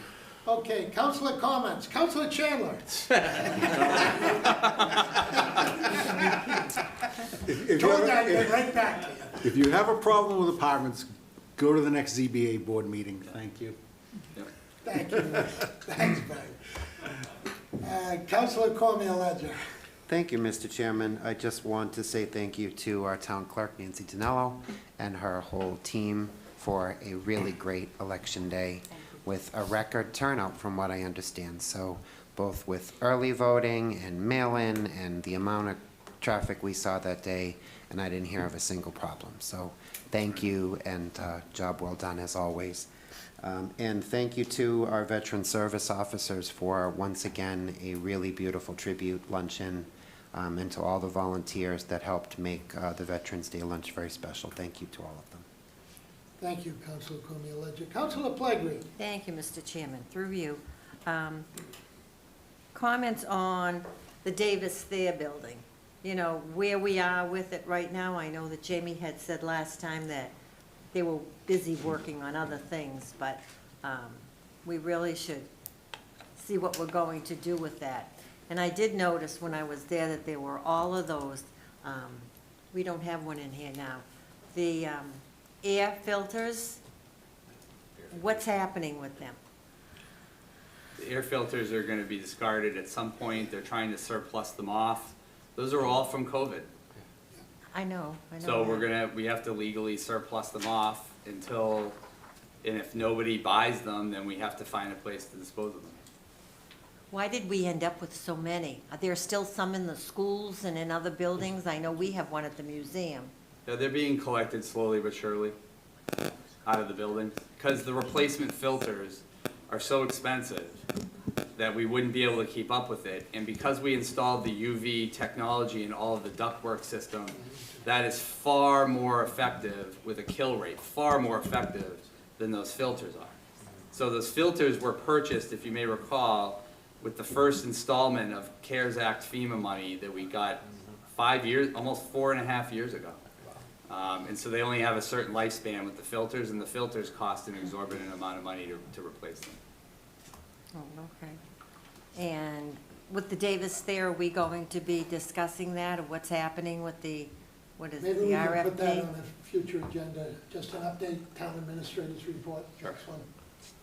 Okay, councilor comments. Councilor Chandler. Told that, get right back to you. If you have a problem with apartments, go to the next ZBA board meeting. Thank you. Thank you. Thanks, Brian. Councilor Cormier Ledger. Thank you, Mr. Chairman. I just want to say thank you to our town clerk, Nancy Dinello, and her whole team for a really great election day with a record turnout from what I understand. So both with early voting and mail-in and the amount of traffic we saw that day, and I didn't hear of a single problem. So thank you, and job well done as always. And thank you to our veteran service officers for, once again, a really beautiful tribute luncheon, and to all the volunteers that helped make the Veterans Day lunch very special. Thank you to all of them. Thank you, Councilor Cormier Ledger. Councilor Pellegrini. Thank you, Mr. Chairman. Through you. Comments on the Davis Thayer building. You know, where we are with it right now. I know that Jamie had said last time that they were busy working on other things, but we really should see what we're going to do with that. And I did notice when I was there that there were all of those, we don't have one in here now, the air filters. What's happening with them? The air filters are gonna be discarded at some point. They're trying to surplus them off. Those are all from COVID. I know So that. we have to legally surplus them off until, and if nobody buys them, then we have to find a place to dispose of them. Why did we end up with so many? Are there still some in the schools and in other buildings? I know we have one at the museum. Yeah, they're being collected slowly but surely out of the building, because the replacement filters are so expensive that we wouldn't be able to keep up with it. And because we installed the UV technology in all of the ductwork system, that is far more effective with a kill rate, far more effective than those filters are. So those filters were purchased, if you may recall, with the first installment of CARES Act FEMA money that we got 5 years, almost 4.5 years ago. And so they only have a certain lifespan with the filters, and the filters cost an exorbitant amount of money to replace them. Oh, okay. And with the Davis Fair, are we going to be discussing that, or what's happening with the, what is it, Maybe the we can put that RFP? on a future agenda, just an update, town administrator's report, next one.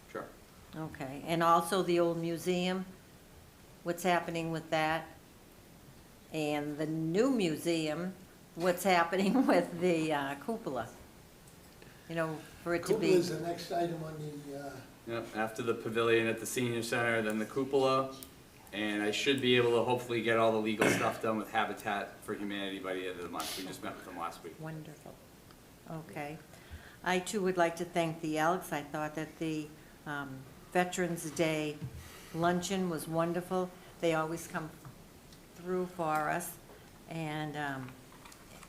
Sure. Okay, and also the old museum, what's happening with that? And the new museum, what's happening with the cupola? You know, for it to Cupola be, is the next item on the, Yep, after the pavilion at the senior center, then the cupola, and I should be able to hopefully get all the legal stuff done with Habitat for Humanity by the end of the month. We just met with them last week. wonderful. Okay. I too would like to thank the Elks. I thought that the Veterans Day luncheon was wonderful. They always come through for us, and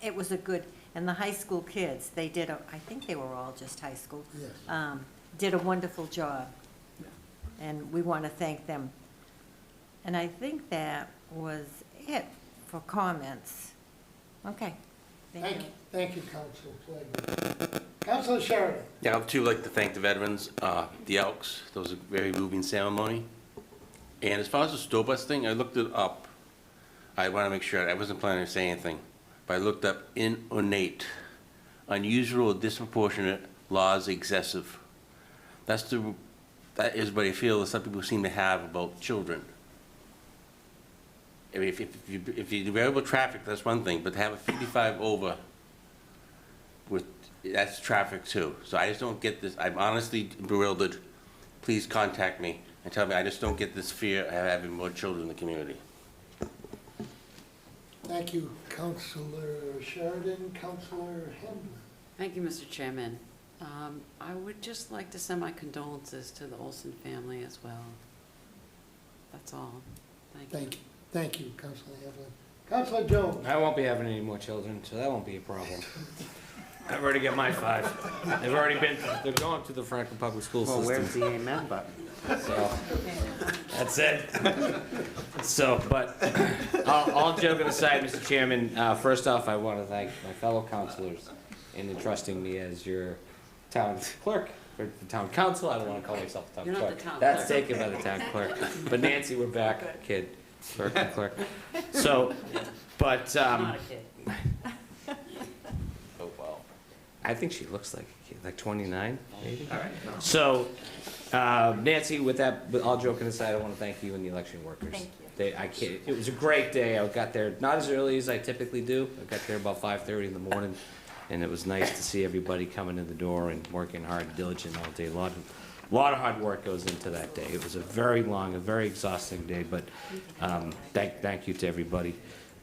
it was a good, and the high school kids, they did, I think they were all just high school. yes. Did a wonderful job, and we want to thank them. And I think that was it for comments. Okay, thank you. Thank you, Council Flanagan. Councilor Sheridan. Yeah, I'd too like to thank the veterans, the Elks. That was a very moving ceremony. And as far as the store bus thing, I looked it up. I want to make sure, I wasn't planning to say anything, but I looked up inordinate, unusual or disproportionate, laws excessive. That is what I feel that some people seem to have about children. I mean, if you do variable traffic, that's one thing, but to have a 55 over with, that's traffic too. So I just don't get this. I'm honestly bewildered. Please contact me and tell me I just don't get this fear of having more children in the community. Thank you, Councilor Sheridan. Councilor Hamblin. Thank you, Mr. Chairman. I would just like to send my condolences to the Olson family as well. That's all. Thank you. Thank you, Councilor Hamblin. Councilor Jones. I won't be having any more children, so that won't be a problem. I've already got my 5. They've already been, they're going to the Franklin Public School Well, system. where's the amen button? So, that's it. So, but, all joking aside, Mr. Chairman, first off, I want to thank my fellow councilors in entrusting me as your town clerk, or the town council. I don't want to call myself the town You're not clerk. the town That's clerk. taken by the town clerk. But Nancy, we're back, kid, clerk and clerk. So, but, Not a kid. oh, well, I think she looks like a kid, like 29, maybe? All right. So, Nancy, with all joking aside, I want to thank you and the election workers. Thank you. It was a great day. I got there not as early as I typically do. I got there about 5:30 in the morning, and it was nice to see everybody coming in the door and working hard, diligent all day. A lot of hard work goes into that day. It was a very long, a very exhausting day, but thank you to everybody.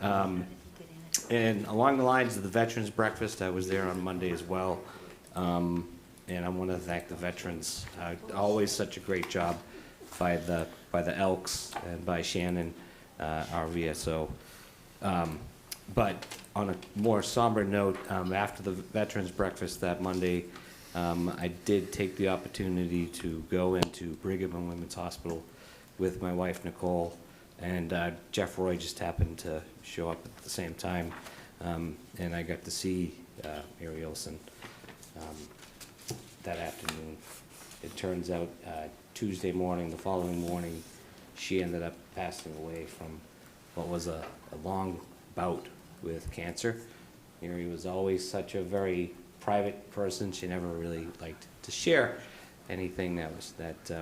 And along the lines of the Veterans Breakfast, I was there on Monday as well. And I want to thank the veterans. Always such a great job by the Elks and by Shannon, our VSO. But on a more somber note, after the Veterans Breakfast that Monday, I did take the opportunity to go into Brigham and Women's Hospital with my wife Nicole, and Jeff Roy just happened to show up at the same time, and I got to see Mary Olson that afternoon. It turns out Tuesday morning, the following morning, she ended up passing away from what was a long bout with cancer. Mary was always such a very private person. She never really liked to share anything that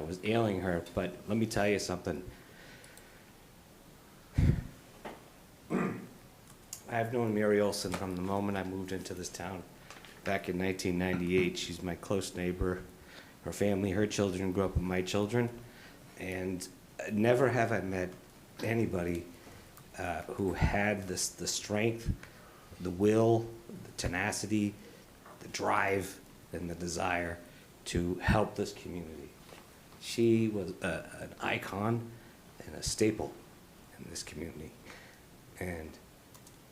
was ailing her. But let me tell you something. I've known Mary Olson from the moment I moved into this town back in 1998. She's my close neighbor. Her family, her children grew up with my children. And never have I met anybody who had the strength, the will, the tenacity, the drive, and the desire to help this community. She was an icon and a staple in this community, and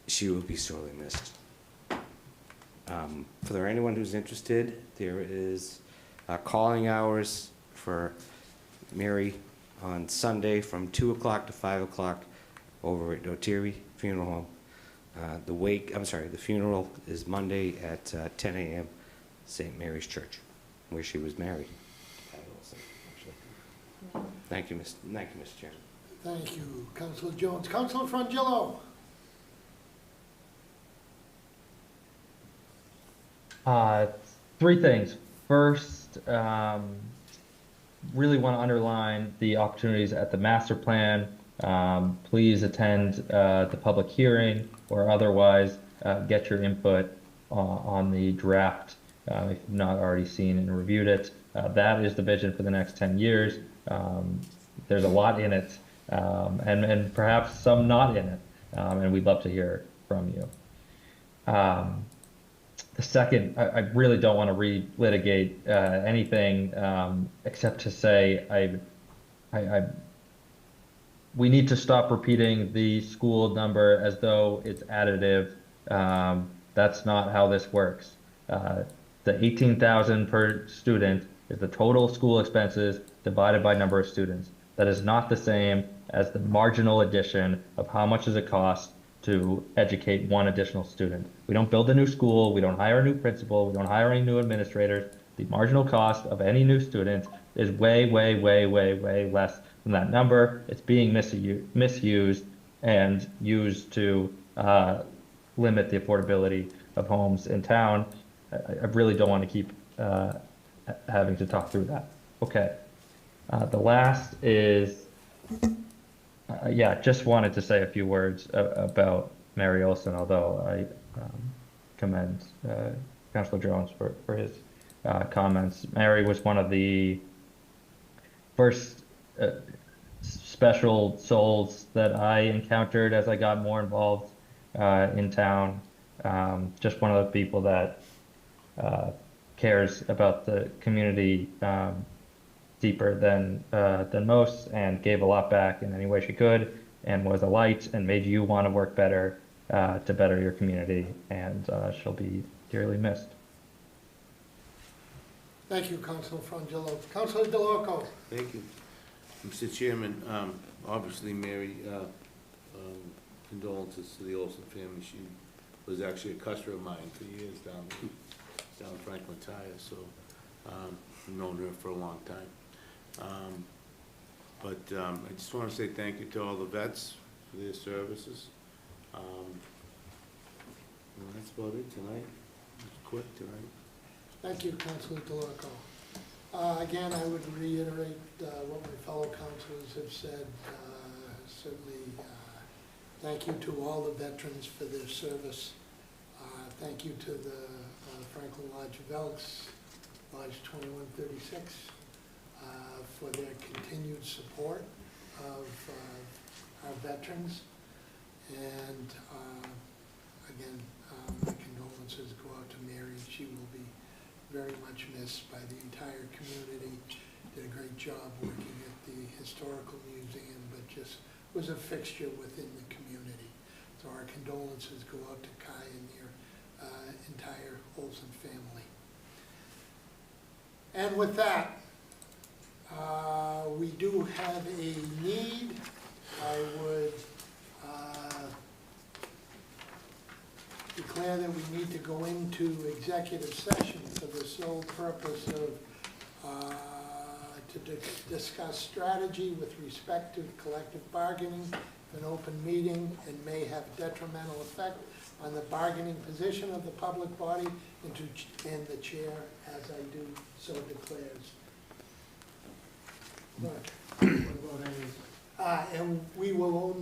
she will be sorely missed. For anyone who's interested, there is calling hours for Mary on Sunday from 2 o'clock to 5 o'clock over at Otiri Funeral Home. The funeral is Monday at 10 a.m. St. Mary's Church, where she was married. Thank you, Mr. Chairman. Thank you, Councilor Jones. Councilor Frangillo? Three things. First, really want to underline the opportunities at the master plan. Please attend the public hearing or otherwise get your input on the draft if you've not already seen and reviewed it. That is the vision for the next 10 years. There's a lot in it, and perhaps some not in it, and we'd love to hear from you. The second, I really don't want to relitigate anything except to say we need to stop repeating the school number as though it's additive. That's not how this works. The $18,000 per student is the total school expenses divided by number of students. That is not the same as the marginal addition of how much does it cost to educate one additional student. We don't build a new school, we don't hire a new principal, we don't hire any new administrators. The marginal cost of any new student is way, way, way, way, way less than that number. It's being misused and used to limit the affordability of homes in town. I really don't want to keep having to talk through that. Okay. The last is, just wanted to say a few words about Mary Olson, although I commend Councilor Jones for his comments. Mary was one of the first special souls that I encountered as I got more involved in town. Just one of the people that cares about the community deeper than most, and gave a lot back in any way she could, and was a light and made you want to work better to better your community, and she'll be dearly missed. Thank you, Councilor Frangillo. Councilor DeLorco? Thank you. Mr. Chairman, obviously Mary, condolences to the Olson family. She was actually a customer of mine for years down Franklin Tire, so I've known her for a long time. I just want to say thank you to all the vets for their services. That's about it tonight. It's quick tonight. Thank you, Councilor DeLorco. Again, I would reiterate what my fellow councilors have said. Certainly, thank you to all the veterans for their service. Thank you to the Franklin Lodge of Elks, Lodge 2136, for their continued support of our veterans. And again, my condolences go out to Mary. She will be very much missed by the entire community. Did a great job working at the Historical Museum, but just was a fixture within the community. So our condolences go out to Kai and your entire Olson family. And with that, we do have a need. I would declare that we need to go into executive session for the sole purpose of to discuss strategy with respect to collective bargaining, an open meeting, and may have detrimental effect on the bargaining position of the public body, and the chair, as I do, so declares. And we will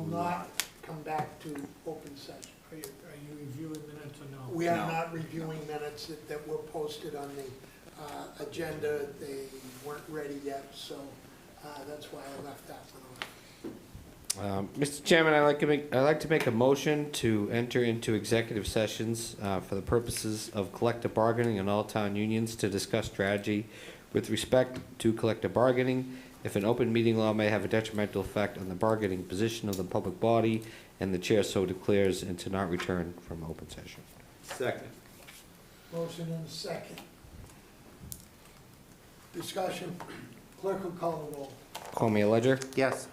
not come back to open session. Are you reviewing minutes or no? We are not reviewing minutes that were posted on the agenda. They weren't ready yet, so That's why I left that one off. Mr. Chairman, I'd like to make a motion to enter into executive sessions for the purposes of collective bargaining and all town unions to discuss strategy with respect to collective bargaining. If an open meeting law may have a detrimental effect on the bargaining position of the public body, and the chair so declares, and to not return from open session. Second. Motion and a second. Discussion. Clerk will call the roll. Cormier Ledger, Yes.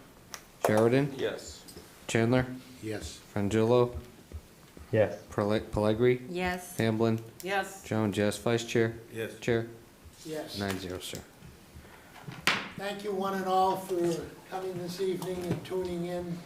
Sheridan, Yes. Chandler, Yes. Frangillo, Yes. Pellegri, Yes. Hamblin, Yes. Jones, yes, Vice Chair, Yes. Chair, Yes. 9-0, sir. Thank you one and all for coming this evening and tuning in